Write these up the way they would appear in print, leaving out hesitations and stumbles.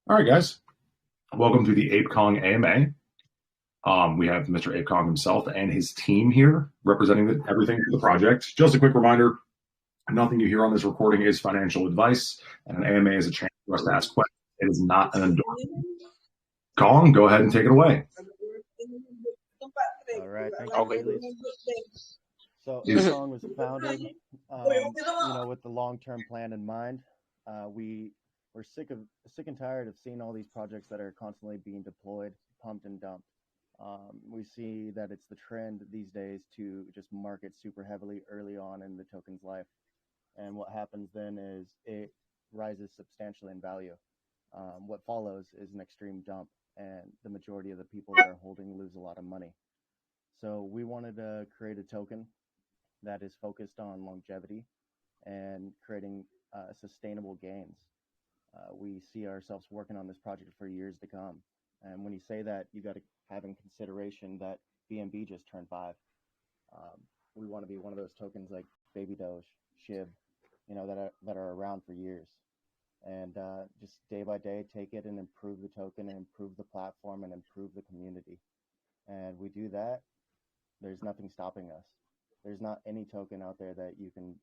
All right, guys. Welcome to the Ape Kong AMA. We have Mr. Ape Kong himself and his team here representing everything for the project. Just a quick reminder, nothing you hear on this recording is financial advice, and an AMA is a chance for us to ask questions. It is not an endorsement. Kong, go ahead and take it away. All right, thank you, Achilles. So Is- Ape Kong was founded, with the long-term plan in mind. We're sick and tired of seeing all these projects that are constantly being deployed, pumped and dumped. We see that it's the trend these days to just market super heavily early on in the token's life. And what happens then is it rises substantially in value. What follows is an extreme dump, and the majority of the people that are holding lose a lot of money. So we wanted to create a token that is focused on longevity and creating sustainable gains. We see ourselves working on this project for years to come. And when you say that, you got to have in consideration that BNB just turned 5. We want to be one of those tokens like Baby Doge, SHIB, that are around for years. And just day by day, take it and improve the token and improve the platform and improve the community. And we do that, there's nothing stopping us. There's not any token out there that you can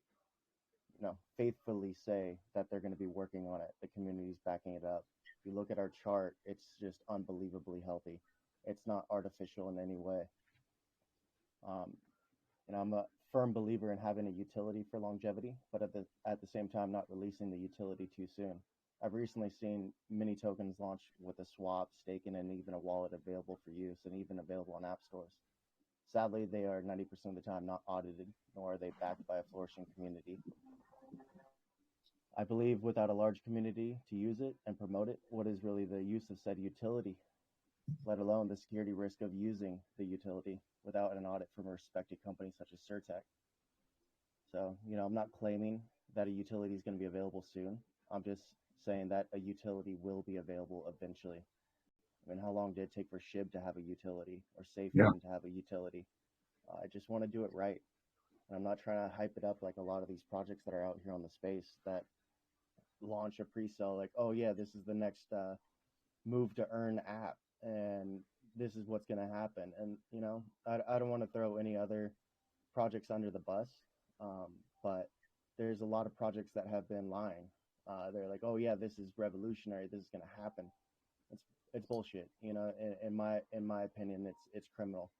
faithfully say that they're going to be working on it. The community's backing it up. If you look at our chart, it's just unbelievably healthy. It's not artificial in any way. I'm a firm believer in having a utility for longevity, but at the same time, not releasing the utility too soon. I've recently seen many tokens launch with a swap, staking, and even a wallet available for use and even available on app stores. Sadly, they are 90% of the time not audited, nor are they backed by a flourishing community. I believe without a large community to use it and promote it, what is really the use of said utility, let alone the security risk of using the utility without an audit from a respected company such as Surtech? So, I'm not claiming that a utility is going to be available soon. I'm just saying that a utility will be available eventually. I mean, how long did it take for SHIB to have a utility or SafeMoon to have a utility? I just want to do it right. And I'm not trying to hype it up like a lot of these projects that are out here on the space that launch a pre-sale like, oh yeah, this is the next move to earn app and this is what's going to happen. And I don't want to throw any other projects under the bus, but there's a lot of projects that have been lying. They're like, oh yeah, this is revolutionary, this is going to happen. It's bullshit. In my opinion, it's criminal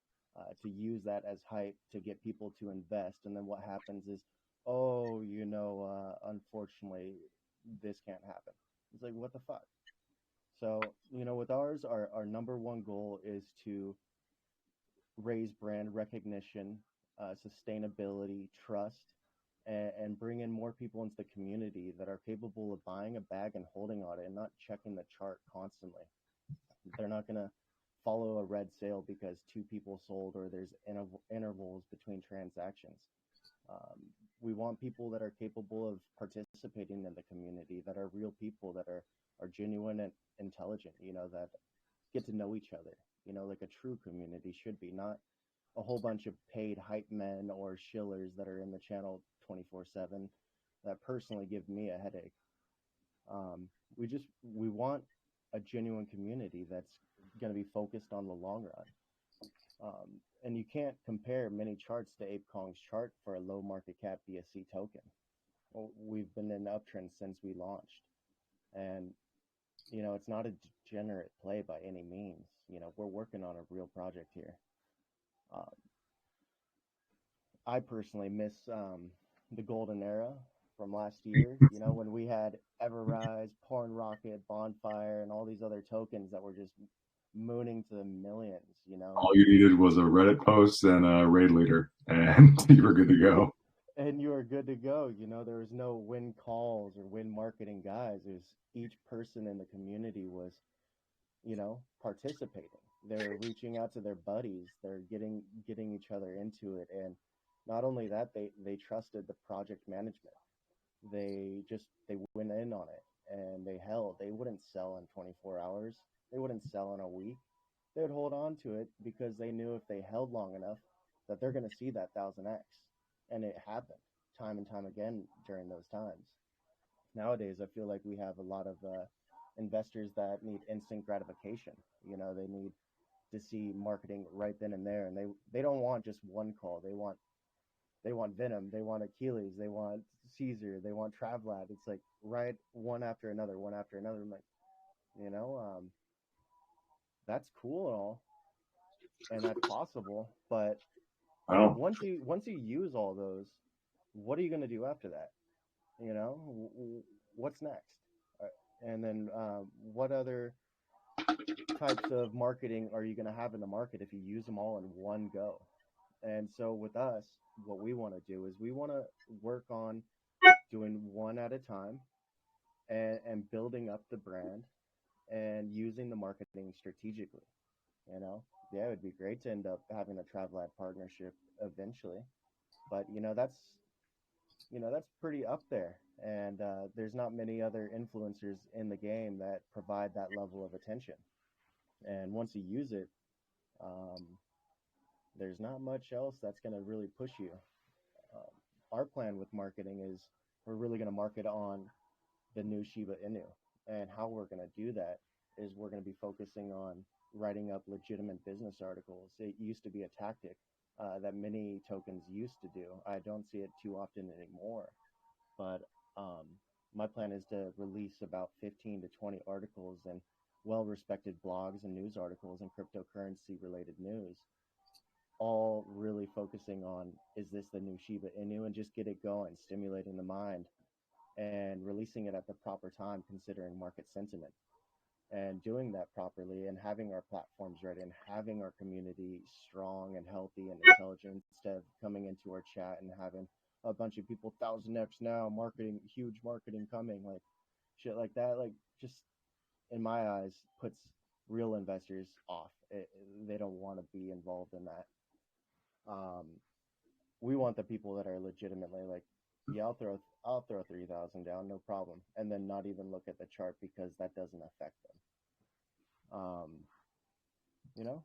to use that as hype to get people to invest, and then what happens is, oh, unfortunately this can't happen. It's like, what the fuck? So, with ours, our number one goal is to raise brand recognition, sustainability, trust, and bring in more people into the community that are capable of buying a bag and holding on it and not checking the chart constantly. They're not going to follow a red sale because 2 people sold or there's intervals between transactions. We want people that are capable of participating in the community, that are real people, that are genuine and intelligent, that get to know each other, like a true community should be, not a whole bunch of paid hype men or shillers that are in the channel 24/7 that personally give me a headache. We want a genuine community that's going to be focused on the long run. And you can't compare many charts to Ape Kong's chart for a low market cap BSC token. Well, we've been in an uptrend since we launched. And, it's not a degenerate play by any means. We're working on a real project here. I personally miss the golden era from last year, when we had Everrise, Porn Rocket, Bonfire, and all these other tokens that were just mooning to the millions, All you needed was a Reddit post and a raid leader, and you were good to go. And you were good to go. There was no win calls or win marketing guys. It was each person in the community was, participating. They're reaching out to their buddies. They're getting each other into it. And not only that, they trusted the project management. They went in on it and they held. They wouldn't sell in 24 hours. They wouldn't sell in a week. They would hold on to it because they knew if they held long enough that they're going to see that 1000x. And it happened time and time again during those times. Nowadays, I feel like we have a lot of investors that need instant gratification. They need to see marketing right then and there, and they don't want just one call. They want Venom, they want Achilles, they want Caesar, they want Travlad. It's like right one after another, one after another. I'm like, you know, um, that's cool and all, and that's possible, but Well, once you use all those, what are you going to do after that? What's next? And then what other types of marketing are you going to have in the market if you use them all in one go? And so with us, what we want to do is we want to work on doing one at a time, and building up the brand and using the marketing strategically. Yeah, it would be great to end up having a TravLad partnership eventually, but that's pretty up there. And there's not many other influencers in the game that provide that level of attention. And once you use it, um, there's not much else that's going to really push you. Um, our plan with marketing is we're really going to market on the new Shiba Inu. And how we're going to do that is we're going to be focusing on writing up legitimate business articles. It used to be a tactic that many tokens used to do. I don't see it too often anymore. But um, my plan is to release about 15 to 20 articles and well respected blogs and news articles and cryptocurrency related news, all really focusing on, is this the new Shiba Inu, and just get it going, stimulating the mind and releasing it at the proper time, considering market sentiment, and doing that properly, and having our platforms ready, and having our community strong and healthy and intelligent, instead of coming into our chat and having a bunch of people 1000x now marketing, huge marketing coming, like shit like that. Like, just in my eyes, puts real investors off. They don't want to be involved in that. um we want the people that are legitimately like, yeah, I'll throw 3000 down, no problem, and then not even look at the chart because that doesn't affect them. You know,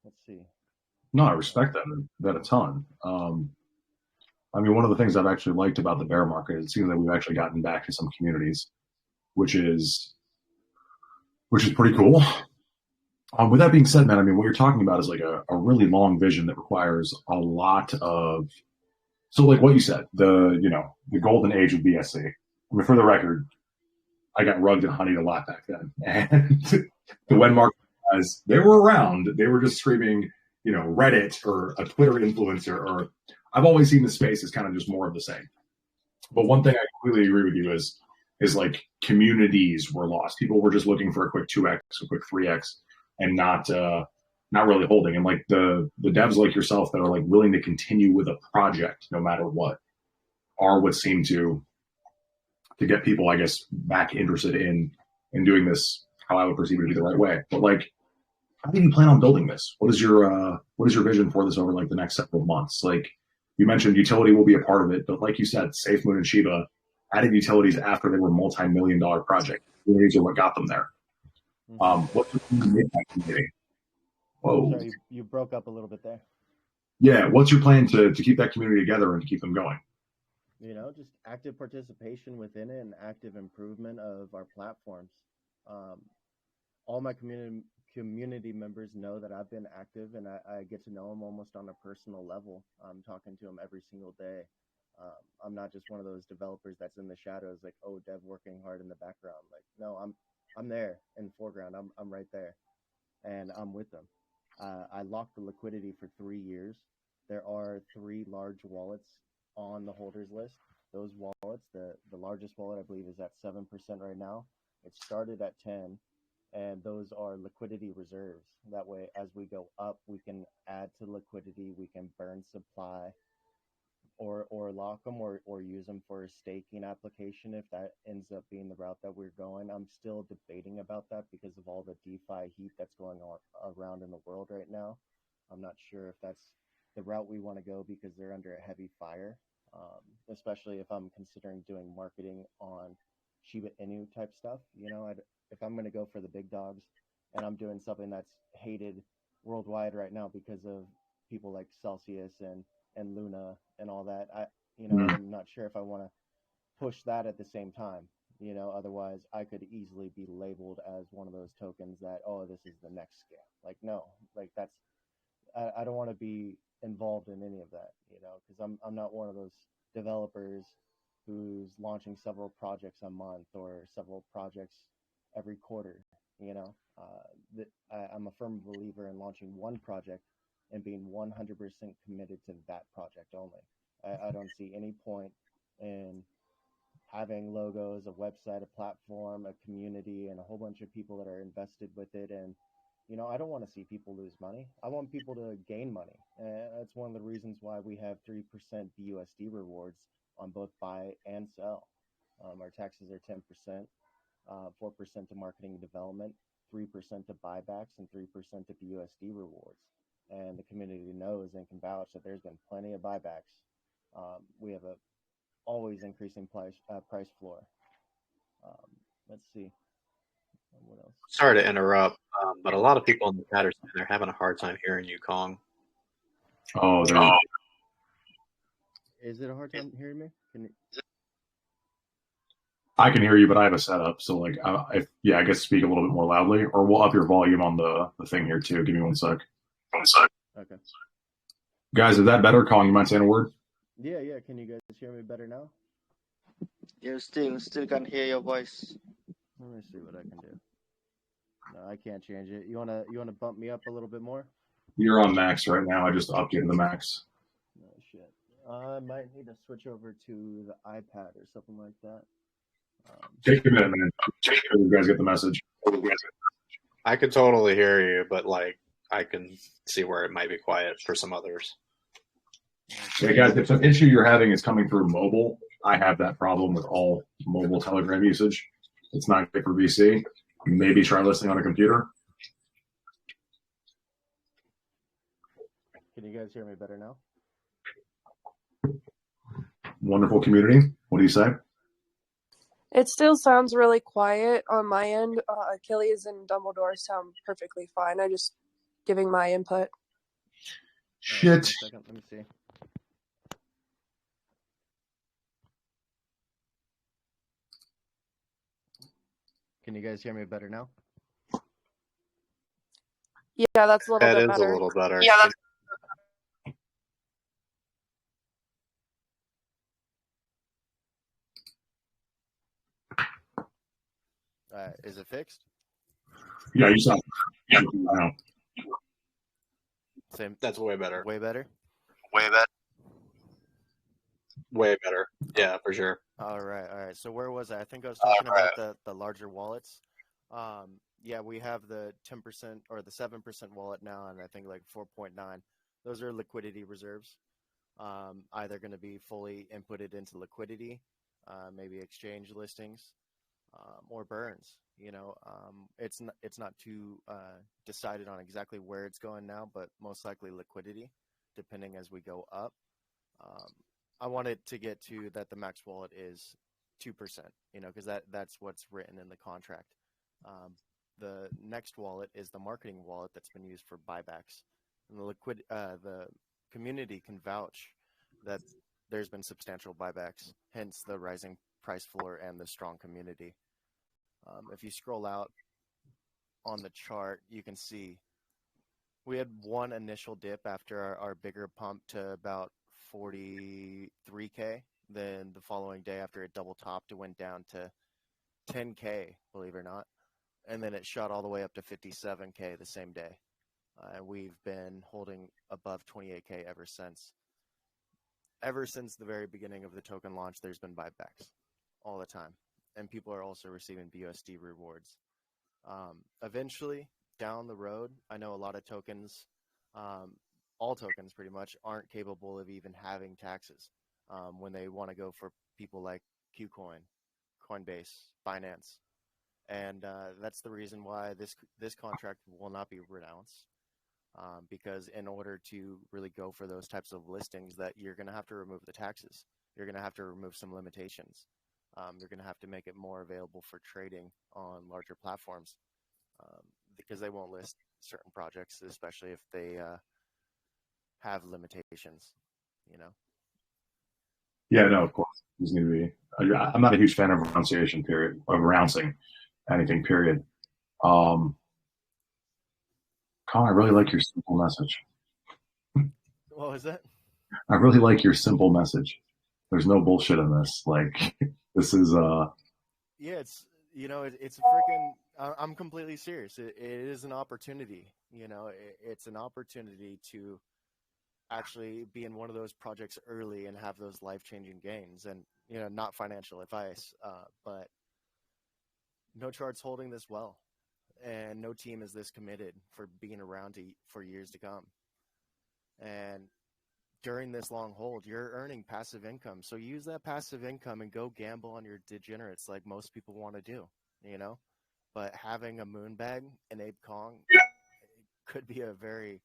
let's see. no, I Uh, respect that a ton. I mean, one of the things I've actually liked about the bear market is it seems that we've actually gotten back to some communities, which is pretty cool. With that being said, man, I mean, what you're talking about is like a really long vision that requires a lot of. So, like what you said, the golden age of BSC. I mean, for the record, I got rugged and honeyed a lot back then, and the when market guys, they were around. They were just screaming, Reddit or a Twitter influencer, or I've always seen the space as kind of just more of the same. But one thing I completely agree with you is like communities were lost. People were just looking for a quick 2x, a quick 3x, and not really holding. And like the devs like yourself that are like willing to continue with a project no matter what are what seem to get people, I guess, back interested in doing this how I would perceive it to be the right way. But like, how do you plan on building this? What is your vision for this over like the next several months? Like you mentioned, utility will be a part of it, but like you said, SafeMoon and Shiba added utilities after they were multi-million-dollar projects. Utilities are what got them there. mhm. What's your plan to make that community? I'm Whoa, sorry, you broke up a little bit there. yeah. What's your plan to keep that community together and to keep them going? Just active participation within it and active improvement of our platforms. Um, all my community members know that I've been active, and I get to know them almost on a personal level. I'm talking to them every single day. I'm not just one of those developers that's in the shadows, like, oh, dev working hard in the background. Like, no, I'm there in the foreground. I'm right there, and I'm with them. I locked the liquidity for 3 years. There are three large wallets on the holders list. Those wallets, the largest wallet I believe is at 7% right now. It started at 10, and those are liquidity reserves. That way, as we go up, we can add to liquidity, we can burn supply, or lock them, or use them for a staking application if that ends up being the route that we're going. I'm still debating about that because of all the DeFi heat that's going on around in the world right now. I'm not sure if that's the route we want to go because they're under a heavy fire, especially if I'm considering doing marketing on Shiba Inu type stuff. If I'm going to go for the big dogs and I'm doing something that's hated worldwide right now because of people like Celsius and Luna and all that, Mm. I'm not sure if I want to push that at the same time. Otherwise I could easily be labeled as one of those tokens that, oh, this is the next scam. Like, no, like I don't want to be involved in any of that, because I'm not one of those developers who's launching several projects a month or several projects every quarter. I'm a firm believer in launching one project and being 100% committed to that project only. I don't see any point in having logos, a website, a platform, a community, and a whole bunch of people that are invested with it. And, I don't want to see people lose money. I want people to gain money. That's one of the reasons why we have 3% BUSD rewards on both buy and sell. Our taxes are 10%, 4% to marketing and development, 3% to buybacks, and 3% to BUSD rewards. And the community knows and can vouch that there's been plenty of buybacks. We have a always increasing price floor. Let's see. What else? Sorry to interrupt, but a lot of people in the chat are saying they're having a hard time hearing you, Kong. Oh, is it a hard time hearing me? I can hear you, but I have a setup. So, like, I guess speak a little bit more loudly, or we'll up your volume on the thing here too. Give me 1 sec. Okay. Guys, is that better? Kong, you mind saying a word? Yeah. Can you guys hear me better now? You still can't hear your voice. Let me see what I can do. No, I can't change it. You wanna bump me up a little bit more? You're on max right now. I just updated the max. No shit. I might need to switch over to the iPad or something like that. Take a minute, man. Make sure you guys get the message. I can totally hear you, but like I can see where it might be quiet for some others. Hey guys, if the issue you're having is coming through mobile, I have that problem with all mobile Telegram usage. It's not good for VC. Maybe try listening on a computer. Can you guys hear me better now? Wonderful community. What do you say? It still sounds really quiet on my end. Achilles and Dumbledore sound perfectly fine. I'm just giving my input. Shit. Let me see. Can you guys hear me better now? Yeah, that's a little bit better. That is a little better. Yeah, that's... Is it fixed? Yeah, you sound. Yeah, Same. That's way better. Way better. Way better. Way better. Yeah, for sure. All right. So where was I? I think I was talking about the larger wallets. Yeah, we have the 10% or the 7% wallet now, and I think like 4.9. Those are liquidity reserves. Either going to be fully inputted into liquidity, maybe exchange listings, or burns. It's not too decided on exactly where it's going now, but most likely liquidity, depending as we go up. I wanted to get to that the max wallet is 2%, because that's what's written in the contract. The next wallet is the marketing wallet that's been used for buybacks, and the community can vouch that there's been substantial buybacks, hence the rising price floor and the strong community. If you scroll out on the chart, you can see we had one initial dip after our bigger pump to about 43K. Then the following day, after it double topped, it went down to 10K, believe it or not. And then it shot all the way up to 57K the same day. And we've been holding above 28K ever since. Ever since the very beginning of the token launch, there's been buybacks all the time. And people are also receiving BUSD rewards. Eventually, down the road, I know a lot of tokens, all tokens pretty much, aren't capable of even having taxes when they want to go for people like Qcoin, Coinbase, Binance. And that's the reason why this contract will not be renounced. Because in order to really go for those types of listings, that you're going to have to remove the taxes. You're going to have to remove some limitations. You're going to have to make it more available for trading on larger platforms, because they won't list certain projects, especially if they have limitations, Yeah, no, of course. There's need to be. I'm not a huge fan of pronunciation. Period. Of announcing anything. Period. Um, Colin, I really like your simple message. What was that? I really like your simple message. There's no bullshit in this. Like this is Yeah, it's a freaking. I'm completely serious. It is an opportunity. It's an opportunity to actually be in one of those projects early and have those life changing gains. And not financial advice, but no chart's holding this well, and no team is this committed for being around for years to come. And during this long hold, you're earning passive income. So use that passive income and go gamble on your degenerates like most people want to do, you know? But having a moon bag and Ape Kong could be a very,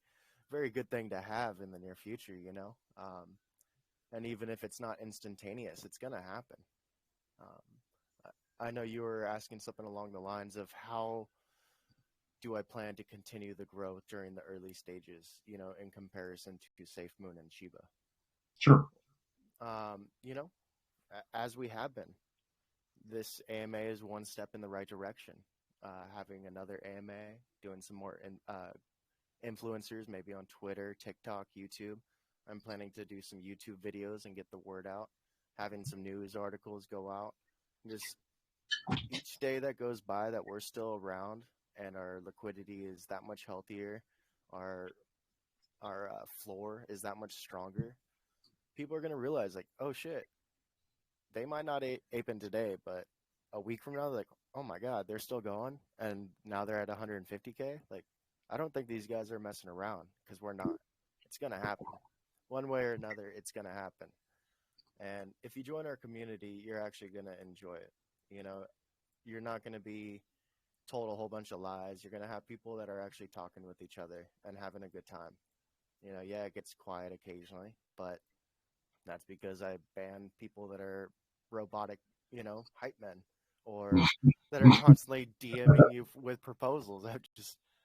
very good thing to have in the near future. And even if it's not instantaneous, it's going to happen. I know you were asking something along the lines of how do I plan to continue the growth during the early stages, in comparison to Safe Moon and Shiba. sure. You know, as we have been, this AMA is one step in the right direction. Having another AMA, doing some more influencers, maybe on Twitter, TikTok, YouTube. I'm planning to do some YouTube videos and get the word out. Having some news articles go out. Just each day that goes by that we're still around and our liquidity is that much healthier, our floor is that much stronger. People are gonna realize like, oh shit, they might not ape in today, but a week from now, they're like, oh my god, they're still going, and now they're at 150K. Like, I don't think these guys are messing around because we're not. It's gonna happen, one way or another. It's gonna happen, and if you join our community, you're actually gonna enjoy it. You know, you're not gonna be told a whole bunch of lies. You're gonna have people that are actually talking with each other and having a good time. Yeah, it gets quiet occasionally, but that's because I ban people that are robotic, hype men, or that are constantly DMing you with proposals.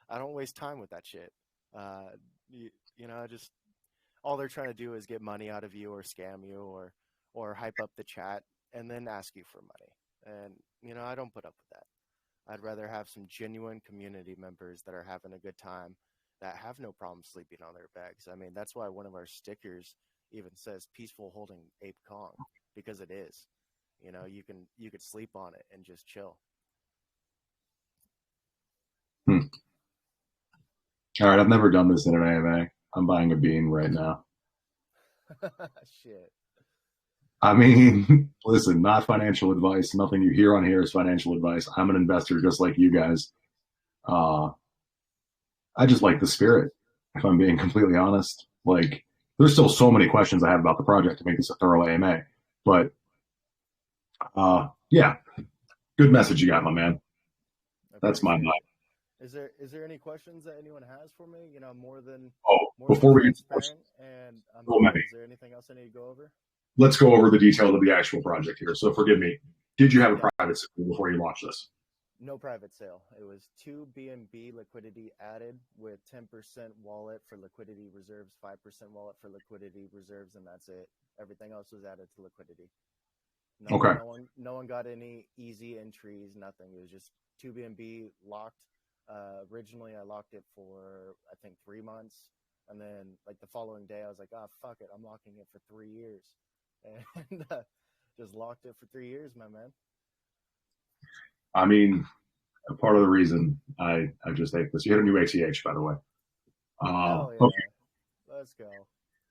I don't waste time with that shit. Uh, just all they're trying to do is get money out of you or scam you or hype up the chat and then ask you for money. And I don't put up with that. I'd rather have some genuine community members that are having a good time, that have no problem sleeping on their bags. I mean, that's why one of our stickers even says peaceful holding Ape Kong, because it is. You could sleep on it and just chill. Hmm. All right, I've never done this in an AMA. I'm buying a bean right now. Shit. I mean, listen, not financial advice. Nothing you hear on here is financial advice. I'm an investor just like you guys. Uh, I just like the spirit, if I'm being completely honest. Like, there's still so many questions I have about the project to make this a thorough AMA. But yeah, good message you got, my man. That's my mind. Is there any questions that anyone has for me? More than Oh, more than before we get transparent. And I'm so sorry. many, Is there anything else I need to go over? let's go over the details of the actual project here. So forgive me. Did you have a Yeah. private sale before you launched this? No private sale. It was 2 BNB liquidity added with 10% wallet for liquidity reserves, 5% wallet for liquidity reserves, and that's it. Everything else was added to liquidity. Okay. No one got any easy entries, nothing. It was just 2 BNB locked. Originally, I locked it for, I think, 3 months. And then, like, the following day, I was like, oh, fuck it. I'm locking it for 3 years. And just locked it for 3 years, my man. I mean, part of the reason I just hate this. You had a new ACH, by the way. Hell yeah. Okay. Let's go.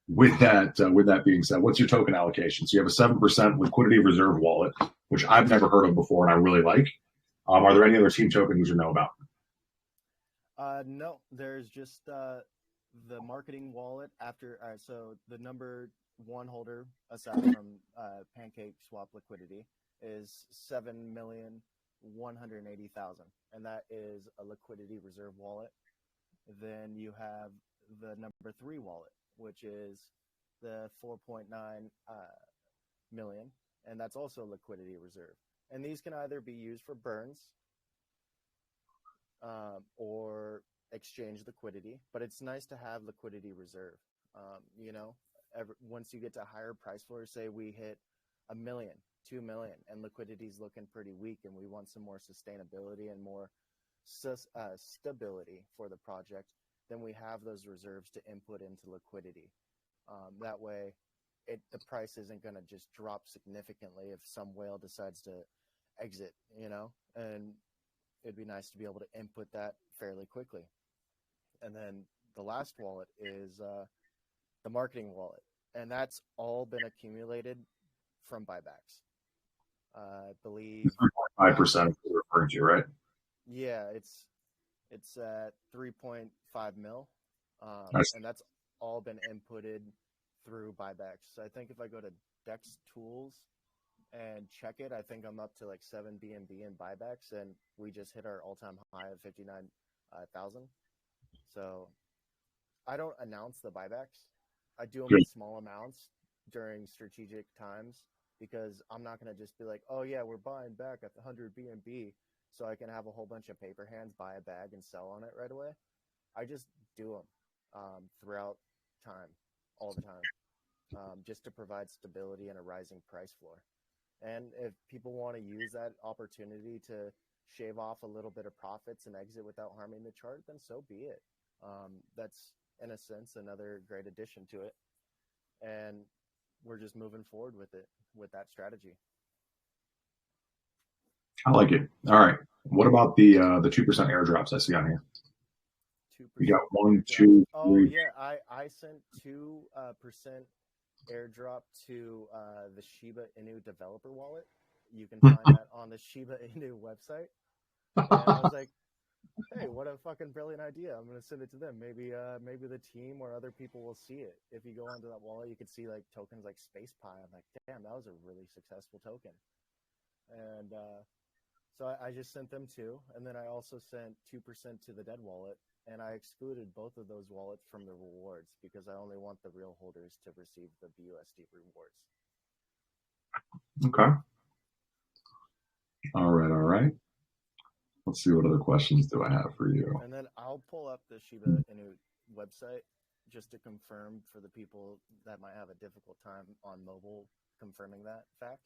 With that being said, what's your token allocation? So you have a 7% liquidity reserve wallet, which I've never heard of before, and I really like. Are there any other team tokens you know about? No, there's just the marketing wallet after. So the number one holder, aside from Pancake Swap liquidity, is 7,180,000, and that is a liquidity reserve wallet. Then you have the number three wallet, which is the 4.9 million, and that's also liquidity reserve. And these can either be used for burns or exchange liquidity, but it's nice to have liquidity reserve. once you get to higher price floors, say we hit $1 million, $2 million, and liquidity is looking pretty weak, and we want some more sustainability and more stability for the project, then we have those reserves to input into liquidity. That way, the price isn't going to just drop significantly if some whale decides to exit, and it'd be nice to be able to input that fairly quickly. And then the last wallet is the marketing wallet, and that's all been accumulated from buybacks. I believe 5% you're referring to, right? Yeah, it's at 3.5 mil, and that's all been inputted through buybacks. So I think if I go to Dex Tools and check it, I think I'm up to like 7 BNB in buybacks, and we just hit our all-time high of 59,000. So I don't announce the buybacks. I do them in small amounts during strategic times, because I'm not going to just be like, oh yeah, we're buying back at the 100 BNB so I can have a whole bunch of paper hands buy a bag and sell on it right away. I just do them throughout time, all the time, just to provide stability and a rising price floor. And if people want to use that opportunity to shave off a little bit of profits and exit without harming the chart, then so be it. That's, in a sense, another great addition to it. And we're just moving forward with it, with that strategy. I like it. All right. What about the 2% airdrops I see on here? 2%. You got 1, 2, 3. Oh yeah, I sent 2% airdrop to the Shiba Inu developer wallet. You can find that on the Shiba Inu website. And I was like, hey, what a fucking brilliant idea. I'm going to send it to them. Maybe the team or other people will see it. If you go onto that wallet, you can see like tokens like Space Pie. I'm like, damn, that was a really successful token. And so I just sent them 2. And then I also sent 2% to the Dead wallet. And I excluded both of those wallets from the rewards because I only want the real holders to receive the BUSD rewards. Okay. All right. Let's see, what other questions do I have for you? And then I'll pull up the Shiba Inu website just to confirm for the people that might have a difficult time on mobile confirming that fact.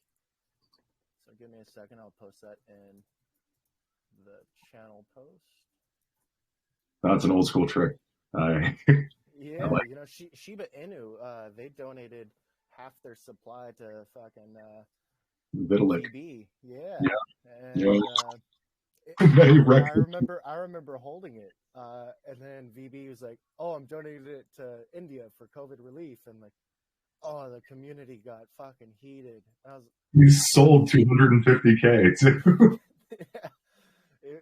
So give me a second. I'll post that in the channel post. That's an old school trick. Yeah, like Shiba Inu, they donated half their supply to fucking Vitalik. VB. Yeah. And I remember holding it, and then VB was like, "Oh, I'm donating it to India for COVID relief," and like, oh, the community got fucking heated. You sold 250K too. Yeah,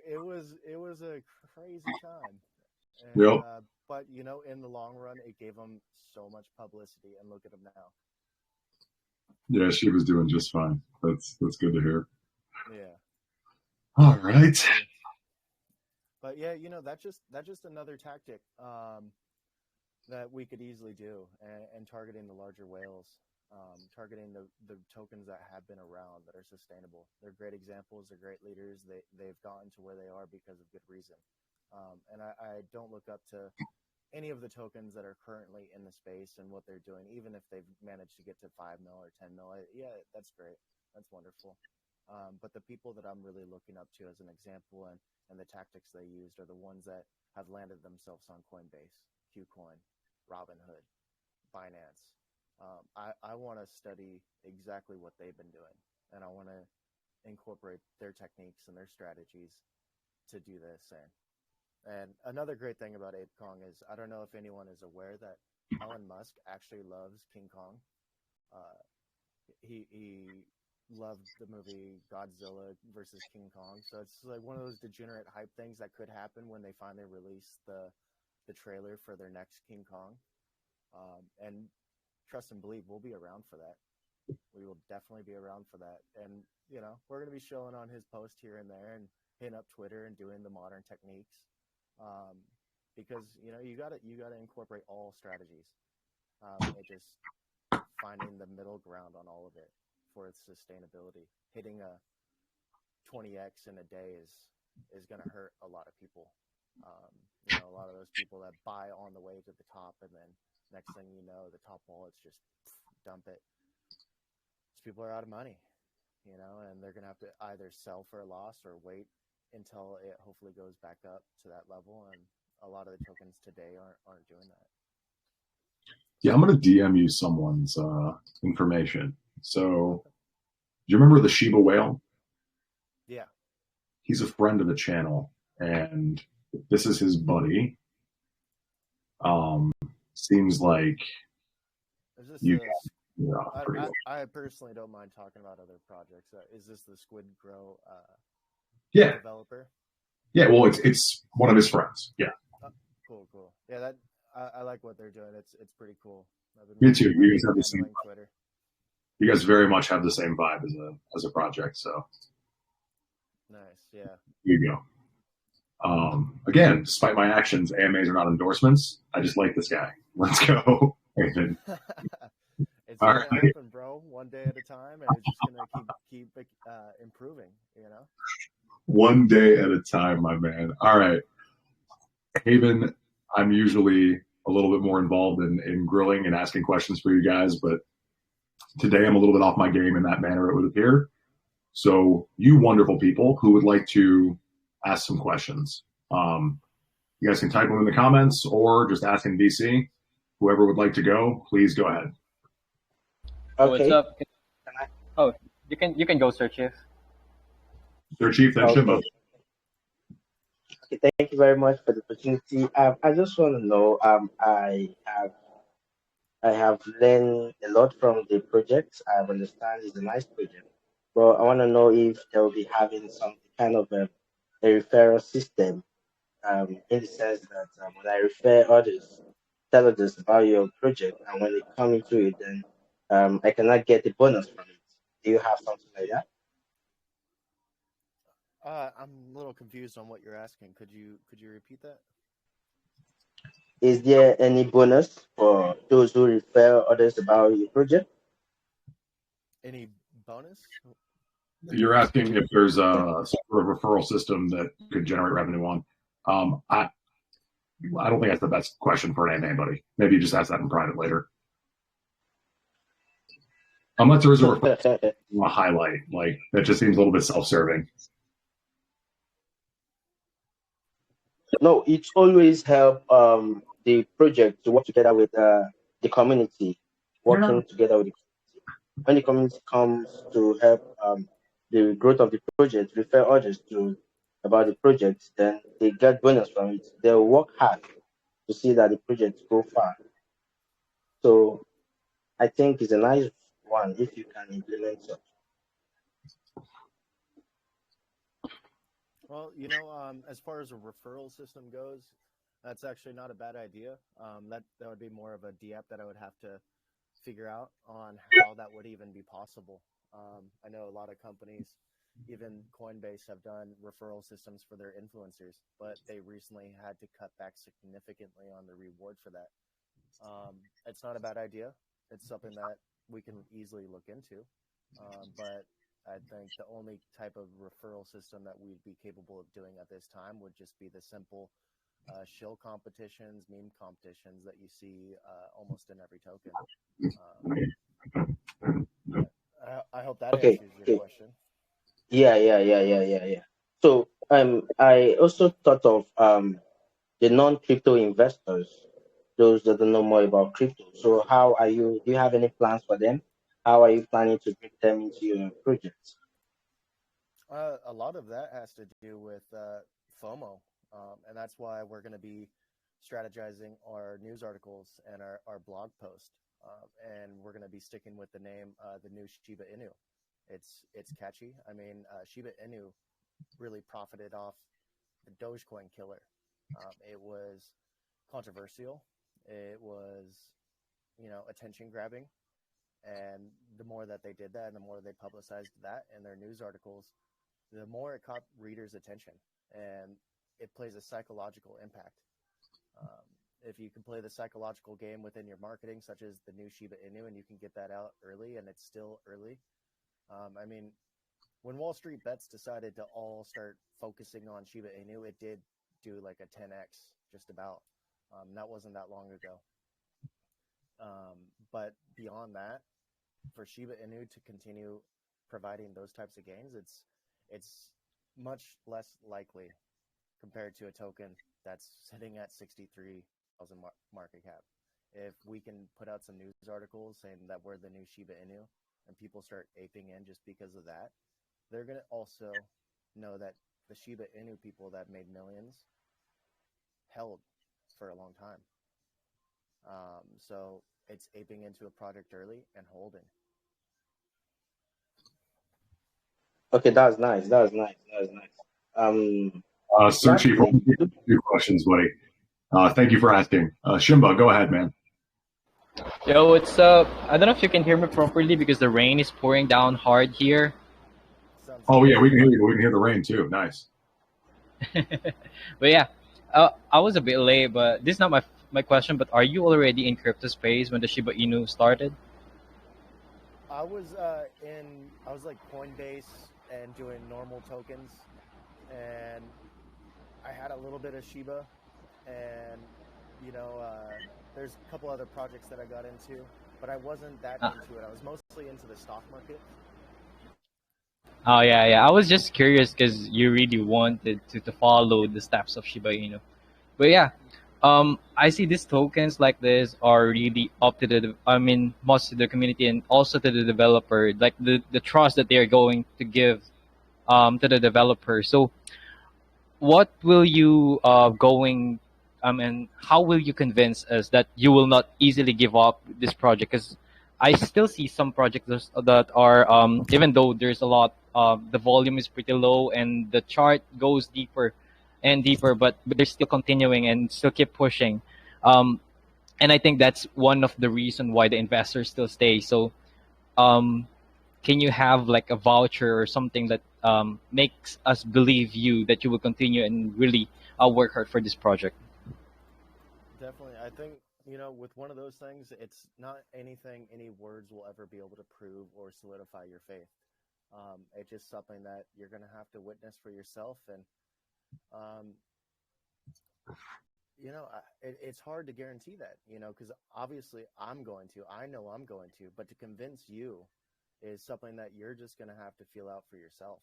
it was a crazy time. And, yep. But in the long run, it gave them so much publicity, and look at them now. Yeah, she was doing just fine. That's good to hear. Yeah. All right. But yeah, that's just another tactic that we could easily do, and targeting the larger whales, targeting the tokens that have been around that are sustainable. They're great examples. They're great leaders. They've gotten to where they are because of good reason. And I don't look up to any of the tokens that are currently in the space and what they're doing, even if they've managed to get to 5 mil or 10 mil. Yeah, that's great. That's wonderful. But the people that I'm really looking up to as an example and the tactics they used are the ones that have landed themselves on Coinbase, Qcoin, Robinhood, Binance. I want to study exactly what they've been doing, and I want to incorporate their techniques and their strategies to do the same. And another great thing about Ape Kong is, I don't know if anyone is aware that Elon Musk actually loves King Kong. He loved the movie Godzilla versus King Kong. So it's like one of those degenerate hype things that could happen when they finally release the trailer for their next King Kong. And trust and believe, we'll be around for that. We will definitely be around for that. And, we're going to be showing on his post here and there and hitting up Twitter and doing the modern techniques. Because, you gotta incorporate all strategies. It just finding the middle ground on all of it for its sustainability. Hitting a 20x in a day is going to hurt a lot of people. A lot of those people that buy on the way to the top and then Next thing you know, the top wallets just dump it. So people are out of money, and they're gonna have to either sell for a loss or wait until it hopefully goes back up to that level. And a lot of the tokens today aren't doing that. Yeah, I'm going to DM you someone's information. So, do you remember the Shiba whale? Yeah. He's a friend of the channel, and this is his buddy. Seems like Is this you the, pretty I personally don't mind talking about other projects. Is this the Squid Grow yeah, developer? yeah. Well, it's one of his friends. Yeah, Cool. Yeah, that I like what they're doing. It's pretty cool. me too. You guys have the handling same. Twitter. You guys very much have the same vibe as a project. So Nice. Yeah. here you go. Again, despite my actions, AMAs are not endorsements. I just like this guy. Let's go, Nathan. It's All gonna right. happen, bro. One day at a time, and it's just gonna keep improving. One day at a time, my man. All right. Haven, I'm usually a little bit more involved in grilling and asking questions for you guys, but today I'm a little bit off my game in that manner, it would appear. So, you wonderful people who would like to ask some questions, you guys can type them in the comments or just ask in VC. Whoever would like to go, please go ahead. Okay. What's up? Oh, you can go, Sir Chief. Sir Chief, then Okay. Shimbo. Okay, thank you very much for the opportunity. I just want to know. I have learned a lot from the project. I understand it's a nice project, but I want to know if they'll be having some kind of a referral system. In the sense that when I refer others, tell others about your project, and when they come into it, then I cannot get a bonus from it. Do you have something like that? I'm a little confused on what you're asking. Could you repeat that? Is there any bonus for those who refer others about your project? Any bonus? You're asking if there's a sort of referral system that could generate revenue on. I don't think that's the best question for anybody. Maybe you just ask that in private later. Unless there is a referral a highlight, like that just seems a little bit self-serving. No, it's always help the project to work together with the community, working together with the community. When the community comes to help the growth of the project, refer others to about the project, then they get bonus from it. They'll work hard to see that the project go far. So I think it's a nice one if you can implement such. Well, as far as a referral system goes, that's actually not a bad idea. That would be more of a DApp that I would have to figure out on how that would even be possible. I know a lot of companies, even Coinbase, have done referral systems for their influencers, but they recently had to cut back significantly on the reward for that. It's not a bad idea. It's something that we can easily look into, but I think the only type of referral system that we'd be capable of doing at this time would just be the simple shill competitions, meme competitions that you see almost in every token. I hope that Okay, answers your question. yeah. So I also thought of the non-crypto investors, those that don't know more about crypto. So how are you? Do you have any plans for them? How are you planning to bring them into your project? A lot of that has to do with FOMO, and that's why we're going to be strategizing our news articles and our blog post, and we're going to be sticking with the name, the new Shiba Inu. It's catchy. I mean, Shiba Inu really profited off the Dogecoin killer. It was controversial. It was, attention grabbing. And the more that they did that and the more they publicized that in their news articles, the more it caught readers' attention. And it plays a psychological impact. If you can play the psychological game within your marketing, such as the new Shiba Inu, and you can get that out early, and it's still early. I mean, when Wall Street Bets decided to all start focusing on Shiba Inu, it did do like a 10x just about. That wasn't that long ago. But beyond that, for Shiba Inu to continue providing those types of gains, it's much less likely compared to a token that's sitting at 63,000 market cap. If we can put out some news articles saying that we're the new Shiba Inu and people start aping in just because of that, they're going to also know that the Shiba Inu people that made millions held for a long time. So it's aping into a project early and holding. Okay, that's nice. That's nice. That's nice. Sir Chief, Lastly, a few questions, buddy. Thank you for asking. Shimba, go ahead, man. Yo, what's up? I don't know if you can hear me properly because the rain is pouring down hard here. Oh yeah, we can hear you. We can hear the rain too. Nice. But yeah, I was a bit late, but this is not my question. But are you already in crypto space when the Shiba Inu started? I was like Coinbase and doing normal tokens, and I had a little bit of Shiba, and there's a couple other projects that I got into, but I wasn't that into it. I was mostly into the stock market. Oh yeah. I was just curious because you really wanted to follow the steps of Shiba Inu. But yeah, I see these tokens like this are really up to most of the community and also to the developer, like the trust that they are going to give to the developer. So what will you and how will you convince us that you will not easily give up this project? Because I still see some projects that are even though there's a lot, the volume is pretty low and the chart goes deeper and deeper, but they're still continuing and still keep pushing. And I think that's one of the reason why the investors still stay. So can you have like a voucher or something that makes us believe you that you will continue and really work hard for this project? Definitely. I think, with one of those things, it's not anything any words will ever be able to prove or solidify your faith. It's just something that you're going to have to witness for yourself. And, it's hard to guarantee that, because obviously I know I'm going to, but to convince you is something that you're just going to have to feel out for yourself.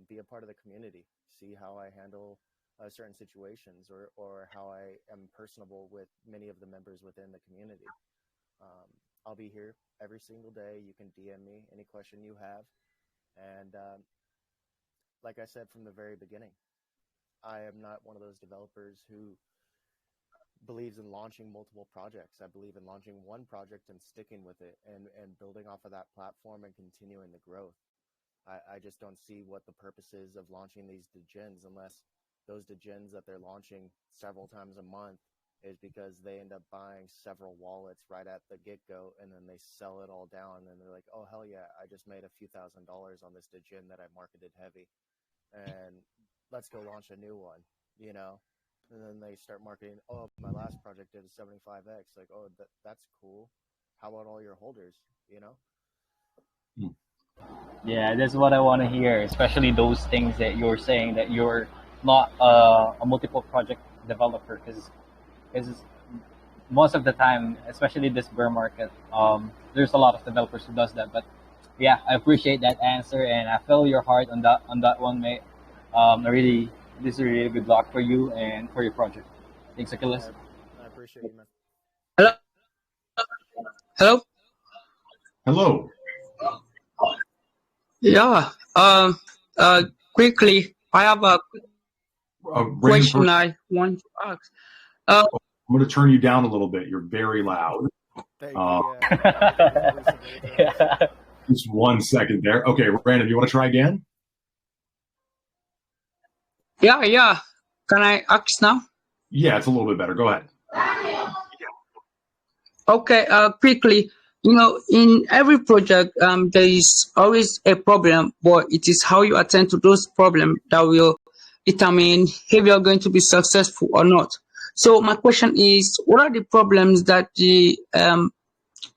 Be a part of the community, see how I handle certain situations or how I am personable with many of the members within the community. I'll be here every single day. You can DM me any question you have. And like I said from the very beginning, I am not one of those developers who believes in launching multiple projects. I believe in launching one project and sticking with it and building off of that platform and continuing the growth. I just don't see what the purpose is of launching these degens unless those degens that they're launching several times a month is because they end up buying several wallets right at the get-go and then they sell it all down and they're like, oh hell yeah, I just made a few $1,000s on this degen that I marketed heavy and let's go launch a new one, and then they start marketing, oh, my last project did a 75x, like, oh, that's cool, how about all your holders, Yeah, that's what I want to hear, especially those things that you're saying that you're not a multiple project developer, because most of the time, especially this bear market, there's a lot of developers who does that. But yeah, I appreciate that answer and I feel your heart on that one, mate. This is really good luck for you and for your project. Thanks, Achilles. I appreciate you, man. Hello. Hello. Yeah. Quickly, I have a question I want to ask. I'm going to turn you down a little bit. You're very loud. Just 1 second there. Okay, Brandon, you want to try again? Yeah. Can I ask now? Yeah, it's a little bit better. Go ahead. Okay, quickly. In every project, there is always a problem, but it is how you attend to those problems that will determine if you are going to be successful or not. So my question is, what are the problems that the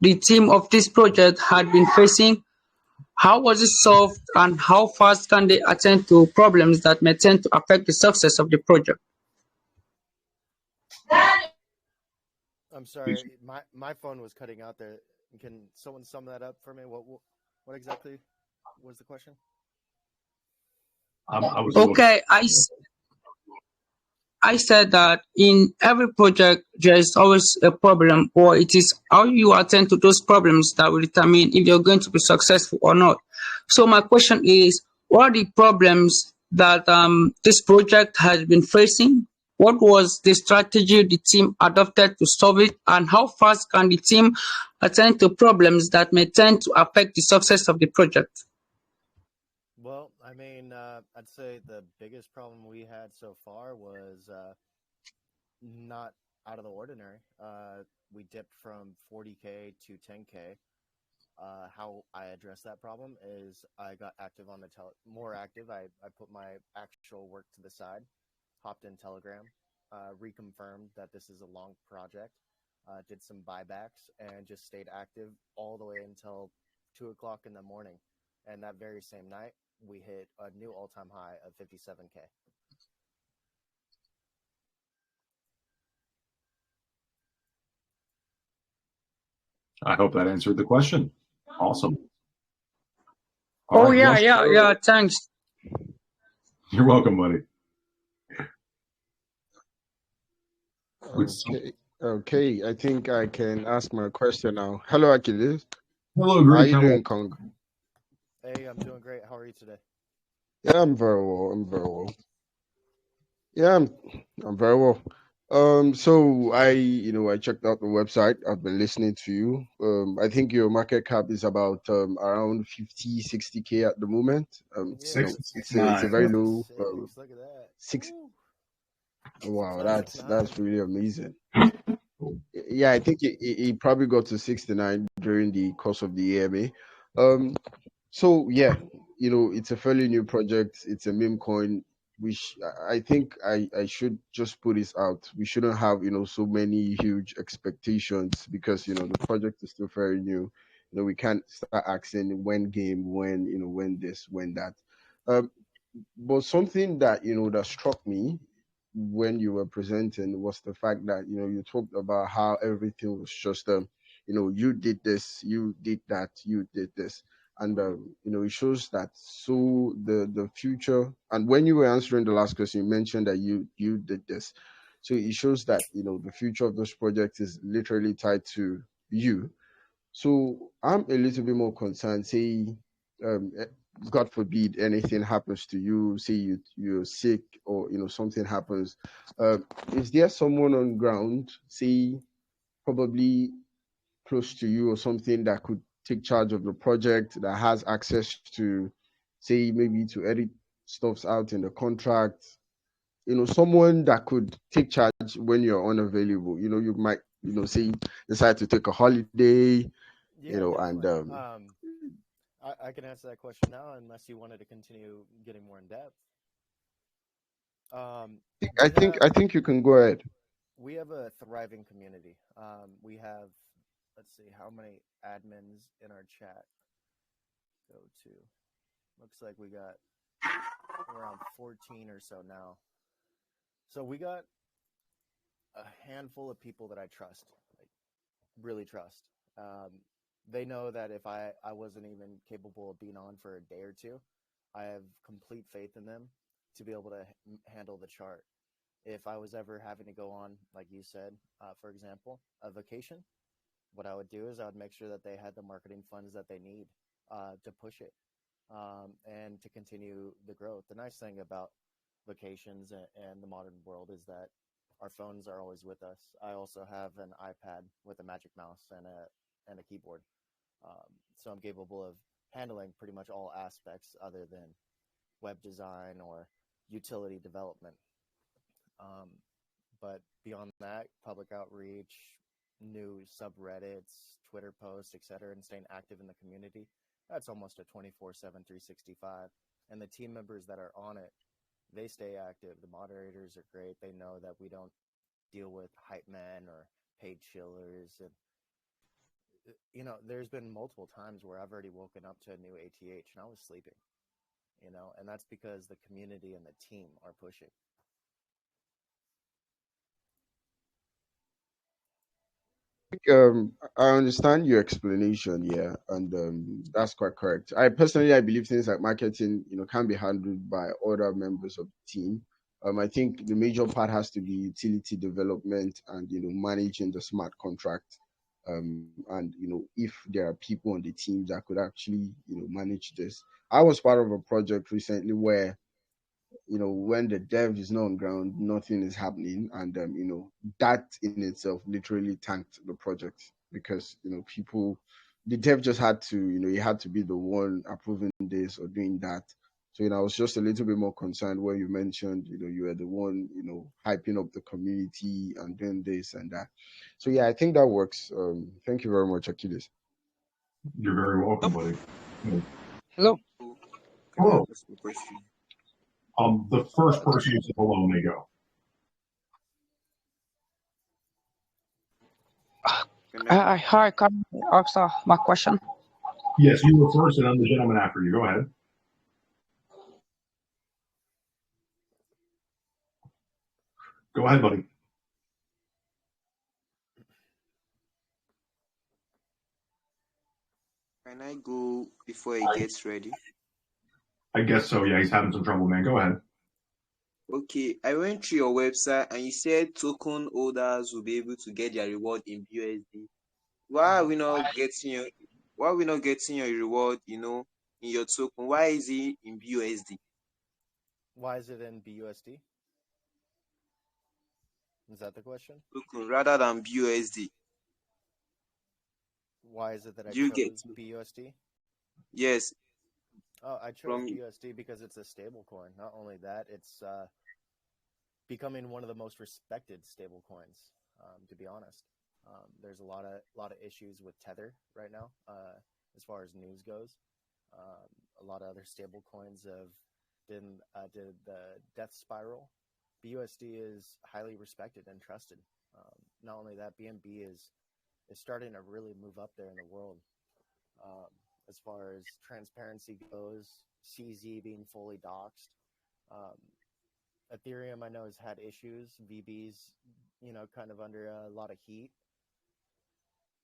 team of this project had been facing? How was it solved, and how fast can they attend to problems that may tend to affect the success of the project? I'm sorry, my phone was cutting out there. Can someone sum that up for me? What exactly was the question? I was Okay, I said that in every project there is always a problem, or it is how you attend to those problems that will determine if you're going to be successful or not. So my question is, what are the problems that this project has been facing? What was the strategy the team adopted to solve it, and how fast can the team attend to problems that may tend to affect the success of the project? Well, I mean, I'd say the biggest problem we had so far was not out of the ordinary. We dipped from 40K to 10K. How I addressed that problem is I got active on the more active. I put my actual work to the side, hopped in Telegram, reconfirmed that this is a long project, did some buybacks, and just stayed active all the way until 2 o'clock in the morning. And that very same night, we hit a new all-time high of 57K. I hope that answered the question. Awesome. All Oh right, yeah, let's yeah, go. yeah. Thanks. You're welcome, buddy. Okay. I think I can ask my question now. Hello, Achilles. Hello, How are Greek. you doing, Kong? Hey, I'm doing great. How are you today? Yeah, I'm very well. I'm very well. Yeah, I'm very well. So I checked out the website. I've been listening to you. I think your market cap is about around 50, 60K at the moment. Yeah, It's a very low 56. Look at that. six. Woo. Wow, 69. that's really amazing. Yeah, I think it probably got to 69 during the course of the EMA. So yeah, it's a fairly new project. It's a meme coin, which I think I should just put this out. We shouldn't have so many huge expectations because the project is still very new. We can't start asking when game, when this, when that. Um, but something that that struck me when you were presenting was the fact that you talked about how everything was just you did this, you did that, you did this, and it shows that so the future. And when you were answering the last question, you mentioned that you did this, so it shows that the future of those projects is literally tied to you. So I'm a little bit more concerned. Say, eh, God forbid, anything happens to you. Say you're sick, or something happens. Uh, is there someone on ground, say probably close to you or something, that could take charge of the project, that has access to, say, maybe to edit stuffs out in the contract? Someone that could take charge when you're unavailable. You might, say, decide to take a holiday, Yeah, and definitely. I can answer that question now, unless you wanted to continue getting more in depth. I We think have I think you can go ahead. we have a thriving community. We have, let's see, how many admins in our chat go to. Looks like we got around 14 or so now. So we got a handful of people that I trust, like really trust. They know that if I wasn't even capable of being on for a day or two, I have complete faith in them to be able to handle the chart. If I was ever having to go on, like you said, for example, a vacation, what I would do is I would make sure that they had the marketing funds that they need to push it and to continue the growth. The nice thing about vacations and the modern world is that our phones are always with us. I also have an iPad with a magic mouse and a keyboard, so I'm capable of handling pretty much all aspects other than web design or utility development. Um, but beyond that, public outreach, new subreddits, Twitter posts, etc., and staying active in the community, that's almost a 24/7, 365. And the team members that are on it, they stay active. The moderators are great. They know that we don't deal with hype men or paid chillers. And, there's been multiple times where I've already woken up to a new ATH and I was sleeping, and that's because the community and the team are pushing. I understand your explanation, yeah, and that's quite correct. I believe things like marketing, can be handled by other members of the team. I think the major part has to be utility development and managing the smart contract. And if there are people on the team that could actually manage this. I was part of a project recently where when the dev is not on ground, nothing is happening, and that in itself literally tanked the project because people, the dev just had to, he had to be the one approving this or doing that. So I was just a little bit more concerned when you mentioned, you were the one, hyping up the community and doing this and that. So yeah, I think that works. Thank you very much, Achilles. You're very welcome, buddy. Hello. Can Hello. I ask a question? The first person who said hello may go. Hi, can I ask my question? Yes, you were first, and I'm the gentleman after you. Go ahead. Go ahead, buddy. Can I go before he gets ready? I guess so. Yeah, he's having some trouble, man. Go ahead. Okay, I went through your website and you said token holders will be able to get their reward in BUSD. Why are we not getting your reward, in your token? Why is it in BUSD? Why is it in BUSD? Is that the question? Token rather than BUSD. Why is it that I Do you get chose BUSD? Yes. Oh, I chose BUSD because it's a stable coin. Not only that, it's becoming one of the most respected stable coins, to be honest. There's a lot of issues with Tether right now, as far as news goes. A lot of other stable coins did the death spiral. BUSD is highly respected and trusted. Not only that, BNB is starting to really move up there in the world. As far as transparency goes, CZ being fully doxed. Ethereum, I know, has had issues. VB's, kind of under a lot of heat.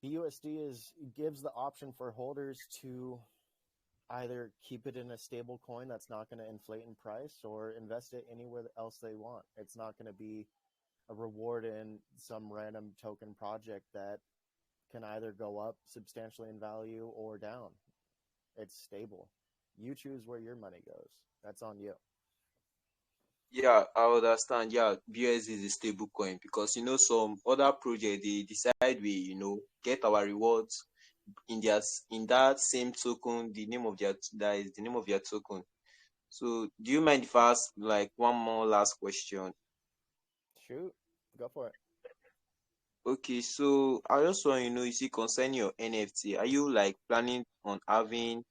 BUSD gives the option for holders to either keep it in a stable coin that's not going to inflate in price or invest it anywhere else they want. It's not going to be a reward in some random token project that can either go up substantially in value or down. It's stable. You choose where your money goes. That's on you. Yeah, I understand. Yeah, BUSD is a stable coin because some other project they decide we get our rewards in that same token. That is the name of their token. So, do you mind if I ask like one more last question? Shoot, go for it. Okay, so I just want to know, you see, concerning your NFT, are you like planning on having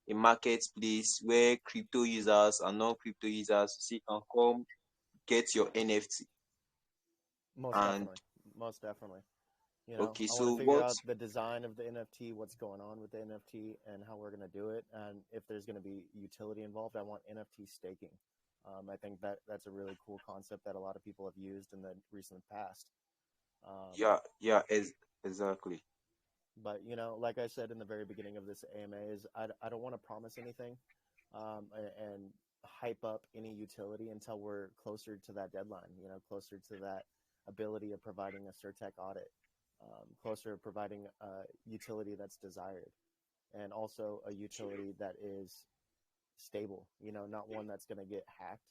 a marketplace where crypto users and non-crypto users can come get your NFT? Most definitely. Okay, I want to figure out the design of the NFT, what's going on with the NFT, and how we're going to do it. And if there's going to be utility involved, I want NFT staking. I think that's a really cool concept that a lot of people have used in the recent past. Exactly. But like I said in the very beginning of this AMA, I don't want to promise anything, and hype up any utility until we're closer to that deadline. Closer to that ability of providing a CertTech audit, closer to providing a utility that's desired, and also a utility that is stable. Not one that's going to get hacked.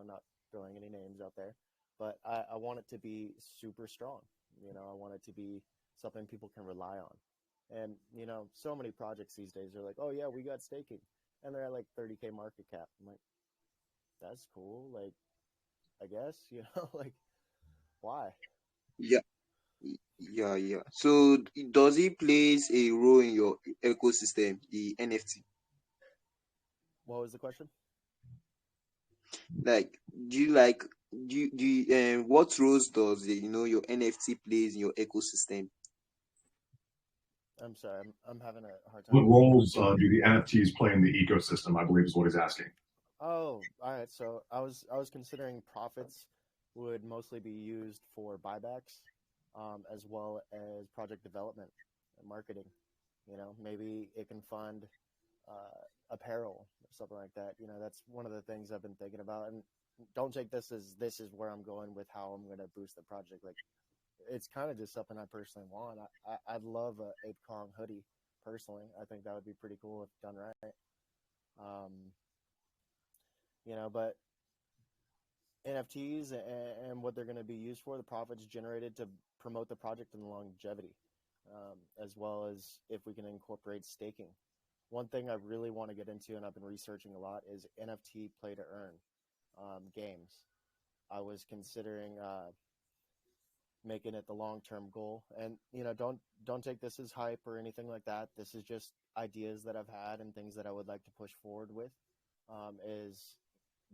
Not throwing any names out there, but I want it to be super strong. I want it to be something people can rely on. And, so many projects these days are like, oh, yeah, we got staking. And they're at like 30K market cap. I'm like, that's cool. Like, I guess, like, why? Yeah. So, does it plays a role in your ecosystem, the NFT? What was the question? Like, what roles does your NFT plays in your ecosystem? I'm sorry, I'm having a hard time. What roles do the NFTs play in the ecosystem? I believe is what he's asking. Oh, all right. So I was considering profits would mostly be used for buybacks, as well as project development and marketing. Maybe it can fund apparel or something like that. That's one of the things I've been thinking about. And don't take this as this is where I'm going with how I'm going to boost the project. Like, it's kind of just something I personally want. I'd love a Ape Kong hoodie personally. I think that would be pretty cool if done right. Um, but NFTs and what they're going to be used for, the profits generated to promote the project and the longevity, as well as if we can incorporate staking. One thing I really want to get into, and I've been researching a lot, is NFT play to earn games. I was considering making it the long-term goal, and don't take this as hype or anything like that. This is just ideas that I've had and things that I would like to push forward with. Is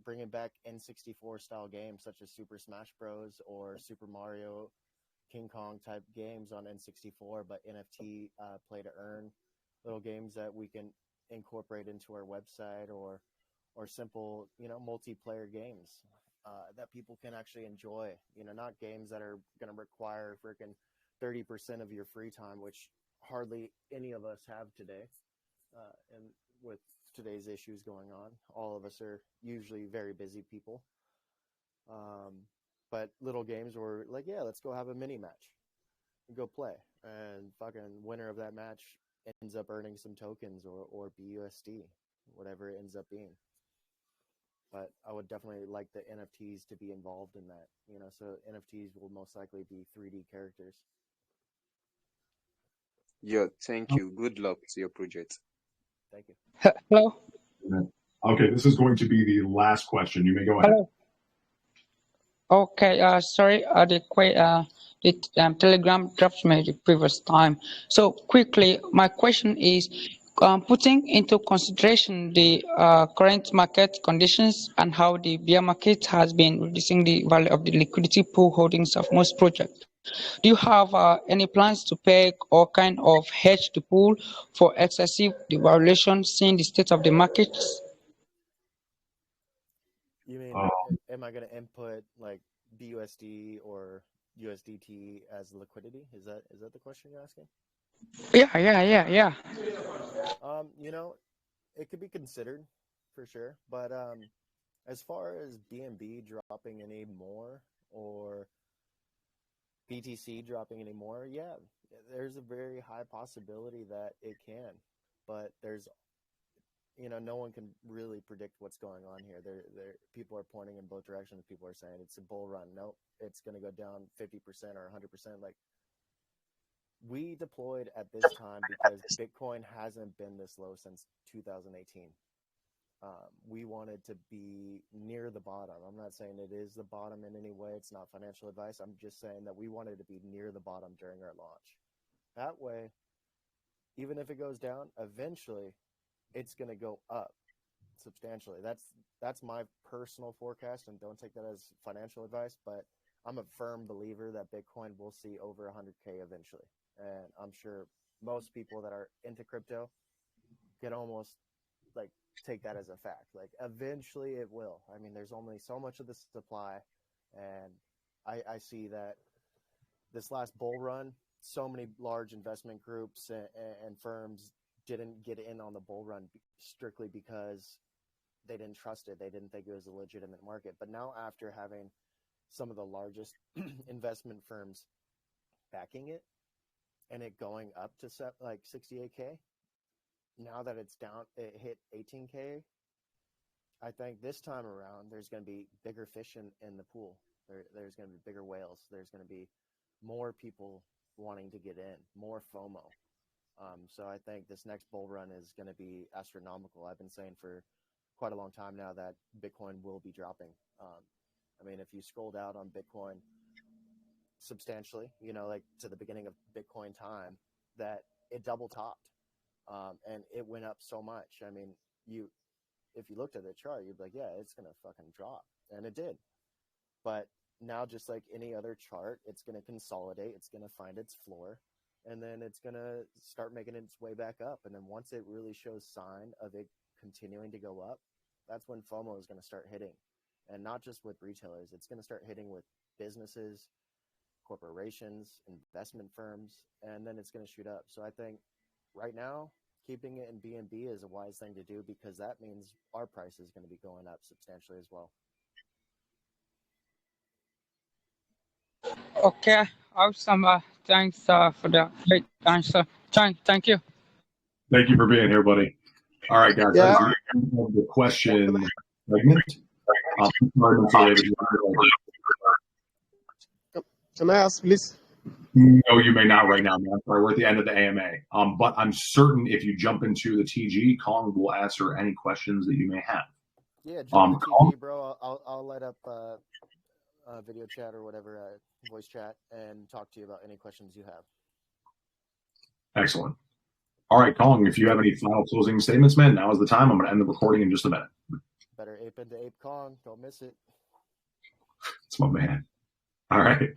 bringing back N64 style games such as Super Smash Bros. Or Super Mario, King Kong type games on N64, but NFT play to earn little games that we can incorporate into our website, or simple multiplayer games that people can actually enjoy. Not games that are going to require freaking 30% of your free time, which hardly any of us have today. And with today's issues going on, all of us are usually very busy people. But little games where, like, yeah, let's go have a mini match and go play, and fucking winner of that match ends up earning some tokens or BUSD, whatever it ends up being. But I would definitely like the NFTs to be involved in that. So NFTs will most likely be 3D characters. Yeah, thank you. Good luck to your project. Thank you. Hello. Okay, this is going to be the last question. You may go ahead. Hello. Okay. Sorry. The Telegram dropped me the previous time. So quickly, my question is, putting into consideration the current market conditions and how the bear market has been reducing the value of the liquidity pool holdings of most projects. Do you have any plans to peg or kind of hedge the pool for excessive devaluation, seeing the state of the markets? You mean, am I going to input like BUSD or USDT as liquidity? Is that the question you're asking? Yeah. It could be considered for sure, but as far as BNB dropping any more or BTC dropping any more, yeah, there's a very high possibility that it can, but there's no one can really predict what's going on here. People are pointing in both directions. People are saying it's a bull run. Nope, it's going to go down 50% or 100%. Like, we deployed at this time because Bitcoin hasn't been this low since 2018. We wanted to be near the bottom. I'm not saying it is the bottom in any way. It's not financial advice. I'm just saying that we wanted to be near the bottom during our launch. That way, even if it goes down, eventually it's going to go up substantially. That's my personal forecast, and don't take that as financial advice, but I'm a firm believer that Bitcoin will see over 100K eventually. And I'm sure most people that are into crypto can almost like take that as a fact. Like, eventually it will. I mean, there's only so much of the supply, and I see that this last bull run, so many large investment groups and firms didn't get in on the bull run strictly because they didn't trust it. They didn't think it was a legitimate market. But now, after having some of the largest investment firms backing it and it going up to like 68K, now that it's down, it hit 18K, I think this time around there's going to be bigger fish in the pool. There's going to be bigger whales. There's going to be more people wanting to get in, more FOMO. So I think this next bull run is going to be astronomical. I've been saying for quite a long time now that Bitcoin will be dropping. I mean, if you scrolled out on Bitcoin substantially, like to the beginning of Bitcoin time, that it double topped. And it went up so much. I mean, if you looked at the chart, you'd be like, yeah, it's going to fucking drop. And it did. But now, just like any other chart, it's going to consolidate. It's going to find its floor. And then it's going to start making its way back up. And then once it really shows sign of it continuing to go up, that's when FOMO is going to start hitting. And not just with retailers. It's going to start hitting with businesses, corporations, investment firms, and then it's going to shoot up. So I think right now, keeping it in BNB is a wise thing to do because that means our price is going to be going up substantially as well. Okay, awesome. Thanks for the great answer. Thank you. Thank you for being here, buddy. All right, guys. Yeah. That is the end of the question segment. Can I ask, please? No, you may not right now, man. Sorry, we're at the end of the AMA. But I'm certain if you jump into the TG, Kong will answer any questions that you may have. Yeah, join the TG, bro. I'll light up video chat or whatever, voice chat, and talk to you about any questions you have. Excellent. All right, Kong, if you have any final closing statements, man, now is the time. I'm going to end the recording in just a minute. Better ape into Ape Kong. Don't miss it. It's my man. All right.